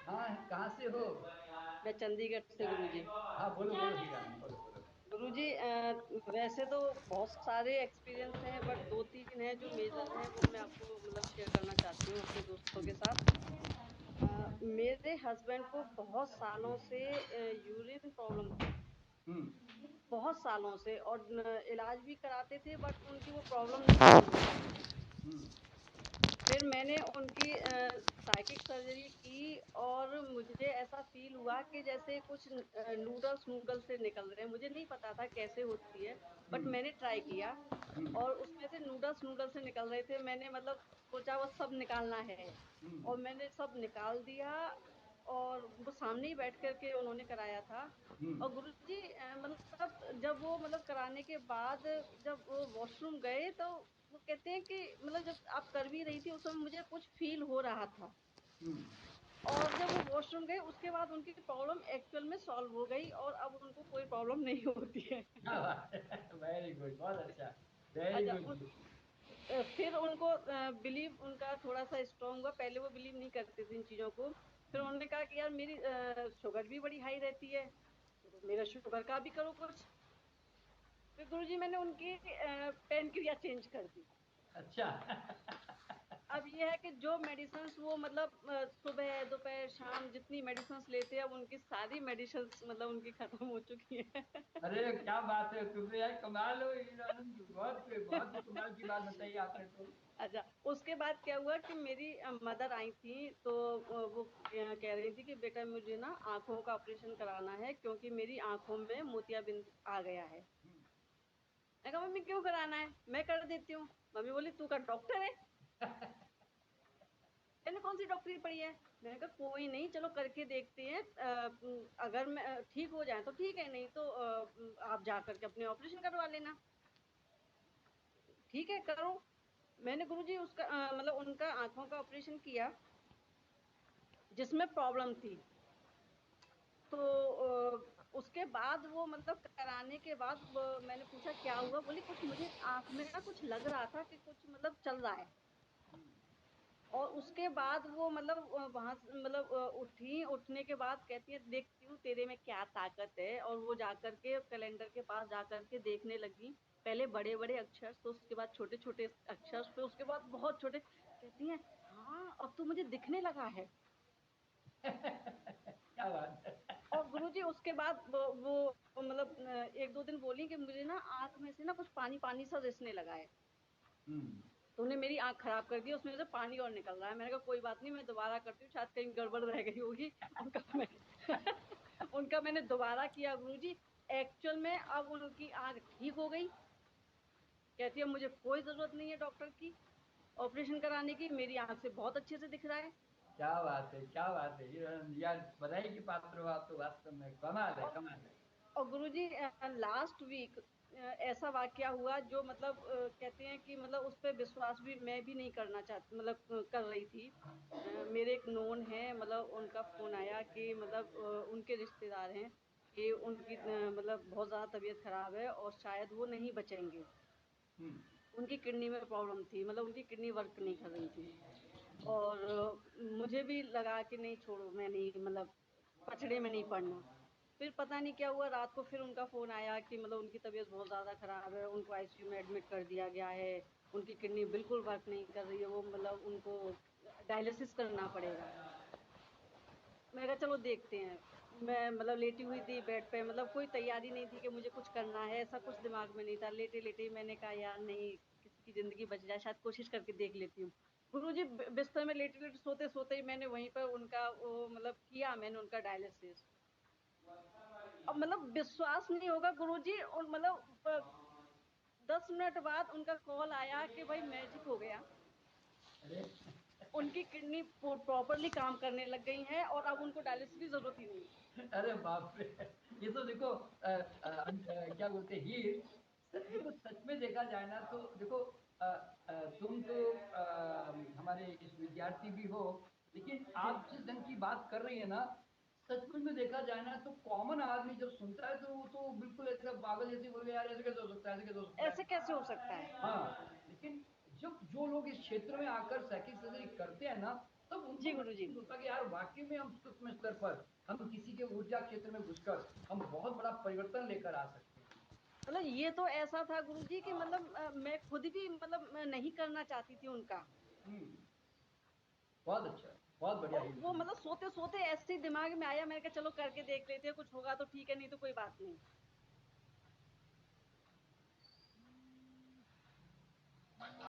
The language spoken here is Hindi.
हाँ, कहाँ से हो? मैं चंडीगढ़ से गुरुजी। हाँ, बोलो बोलो हीरानी, बोलो बोलो। गुरुजी, वैसे तो बहुत सारे एक्सपीरियंस हैं, बट दो तीन हैं जो मेजर हैं, वो मैं आपको मतलब शेयर करना चाहती हूँ अपने दोस्तों के साथ। मेरे हस्बैंड को बहुत सालों से यूरिन प्रॉब्लम थी। हम्म। बहुत सालों से, और इलाज भी कराते थे, बट उनकी वो प्रॉब्लम नहीं सॉल्व हो रही थी। हम्म। फिर मैंने उनकी साइकिक सर्जरी की, और मुझे ऐसा फील हुआ कि जैसे कुछ नूडल्स नूडल्स से निकल रहे हैं। मुझे नहीं पता था कैसे होती है, बट हम्म। मैंने ट्राई किया, हम्म। और उसमें से नूडल्स नूडल्स से निकल रहे थे। मैंने मतलब सोचा वो सब निकालना है, हम्म। और मैंने सब निकाल दिया। और वो सामने ही बैठ करके उन्होंने कराया था। हम्म। और गुरुजी, मतलब जब वो मतलब कराने के बाद जब वो वॉशरूम गए, तो वो कहते हैं कि मतलब जब आप कर भी रही थी उस समय मुझे कुछ फील हो रहा था। हम्म। और जब वो वॉशरूम गए उसके बाद उनकी प्रॉब्लम एक्चुअल में सॉल्व हो गई, और अब उनको कोई प्रॉब्लम नहीं होती है। क्या बात है! वेरी गुड, बहुत अच्छा। वेरी अच्छा, गुड। फिर उनको बिलीव उनका थोड़ा सा स्ट्रांग हुआ। पहले वो बिलीव नहीं करते थे इन चीजों को। फिर उन्होंने कहा कि यार मेरी शुगर भी बड़ी हाई रहती है, तो मेरा शुगर का भी करो कुछ। फिर गुरुजी मैंने उनकी पेनक्रिया चेंज कर दी। अच्छा। अब ये है कि जो मेडिसिन वो मतलब सुबह दोपहर शाम जितनी मेडिसिन लेते हैं, अब उनकी सारी मेडिसिन मतलब उनकी खत्म हो चुकी है। अरे क्या बात है! तुमने यार कमाल हो हीरानंद, बहुत बहुत ही कमाल की बात बताई आपने तो। अच्छा, उसके बाद क्या हुआ कि मेरी मदर आई थी, तो वो कह रही थी कि बेटा मुझे ना आंखों का ऑपरेशन कराना है, क्योंकि मेरी आंखों में मोतियाबिंद आ गया है। मैं कहा मम्मी क्यों कराना है, मैं कर देती हूँ। मम्मी बोली तू का डॉक्टर है, मैंने कौन सी डॉक्टरी पढ़ी है। मैंने कहा कोई नहीं, चलो करके देखते हैं, अगर मैं ठीक हो जाए तो ठीक है, नहीं तो आप जा करके अपने ऑपरेशन करवा लेना। ठीक है करो। मैंने गुरुजी उसका मतलब उनका आंखों का ऑपरेशन किया, जिसमें प्रॉब्लम थी। तो उसके बाद वो मतलब कराने के बाद मैंने पूछा क्या हुआ, बोली कुछ मुझे आंख में ना कुछ लग रहा था कि कुछ मतलब चल रहा है। और उसके बाद वो मतलब वहां से मतलब उठी, उठने के बाद कहती है देखती हूँ तेरे में क्या ताकत है। और वो जाकर के कैलेंडर के पास जाकर के देखने लगी। पहले बड़े बड़े अक्षर, तो उसके बाद छोटे छोटे अक्षर, फिर उसके बाद बहुत छोटे। कहती है हाँ अब तो मुझे दिखने लगा है। क्या बात है! और गुरुजी उसके बाद वो मतलब एक दो दिन बोली कि मुझे ना आंख में से ना कुछ पानी पानी सा रिसने लगा है। हम्म। तो उन्हें मेरी आंख खराब कर दी, उसमें से पानी और निकल रहा है। मैंने कहा कोई बात नहीं, मैं दोबारा करती हूँ, शायद कहीं गड़बड़ रह गई होगी। उनका मैं उनका मैंने दोबारा किया गुरुजी। एक्चुअल में अब उनकी आंख ठीक हो गई। कहती है मुझे कोई जरूरत नहीं है डॉक्टर की ऑपरेशन कराने की, मेरी आंख से बहुत अच्छे से दिख रहा है। क्या बात है! क्या बात है हीरानंद यार, बधाई की पात्र हो आप तो, वास्तव में कमाल है, और, कमाल है। और गुरुजी लास्ट वीक ऐसा वाकया हुआ जो मतलब कहते हैं कि मतलब उस पर विश्वास भी मैं भी नहीं करना चाहती, मतलब कर रही थी। मेरे एक नोन है, मतलब उनका फोन आया कि मतलब उनके रिश्तेदार हैं कि उनकी मतलब बहुत ज्यादा तबीयत खराब है और शायद वो नहीं बचेंगे। हम्म। उनकी किडनी में प्रॉब्लम थी, मतलब उनकी किडनी वर्क नहीं कर रही थी। और मुझे भी लगा कि नहीं छोड़ो, मैं नहीं मतलब पचड़े में नहीं पड़ना। फिर पता नहीं क्या हुआ, रात को फिर उनका फोन आया कि मतलब उनकी तबीयत बहुत ज्यादा खराब है, उनको आईसीयू में एडमिट कर दिया गया है। उनकी किडनी बिल्कुल वर्क नहीं कर रही है, वो मतलब उनको डायलिसिस करना पड़ेगा। मैं कहा चलो देखते हैं। मैं मतलब लेटी हुई थी बेड पे, मतलब कोई तैयारी नहीं थी कि मुझे कुछ करना है, ऐसा कुछ दिमाग में नहीं था। लेटे लेटे ही मैंने कहा यार नहीं, किसी की जिंदगी बच जाए, शायद कोशिश करके देख लेती हूँ। गुरुजी बिस्तर में लेटे लेटे सोते सोते ही मैंने वहीं पर उनका वो मतलब किया, मैंने उनका डायलिसिस। अब मतलब विश्वास नहीं होगा गुरुजी, और मतलब 10 मिनट बाद उनका कॉल आया कि भाई मैजिक हो गया। अरे! उनकी किडनी प्रॉपरली काम करने लग गई है, और अब उनको डायलिसिस की जरूरत ही नहीं। अरे बाप रे! ये तो देखो क्या बोलते हैं हीर, देखो सच में देखा जाए ना तो देखो, तुम तो हमारे इस विद्यार्थी भी हो, लेकिन जी, आप जिस ढंग की बात कर रही है ना, सचमुच में देखा जाए ना तो कॉमन आदमी जब सुनता है तो वो तो बिल्कुल ऐसा पागल जैसे बोले यार ऐसे कैसे हो सकता है, ऐसे कैसे हो सकता ऐसे है। कैसे हो सकता है। हाँ, लेकिन जब जो लोग इस क्षेत्र में आकर साइकिल सर्जरी करते हैं ना, तब उनको जी गुरुजी। महसूस होता कि यार वाक़ई में हम सूक्ष्म स्तर पर, हम किसी के ऊर्जा क्षेत्र में घुसकर हम बहुत बड़ा परिवर्तन लेकर आ सकते हैं। मतलब ये तो ऐसा था गुरुजी कि मतलब मैं खुद भी मतलब नहीं करना चाहती थी उनका। हुँ। बहुत अच्छा, बहुत बढ़िया और ही वो लेकिन। मतलब सोते-सोते ऐसे ही दिमाग में आया, मैंने कहा चलो करके देख लेते हैं, कुछ होगा तो ठीक है, नहीं तो कोई बात नहीं।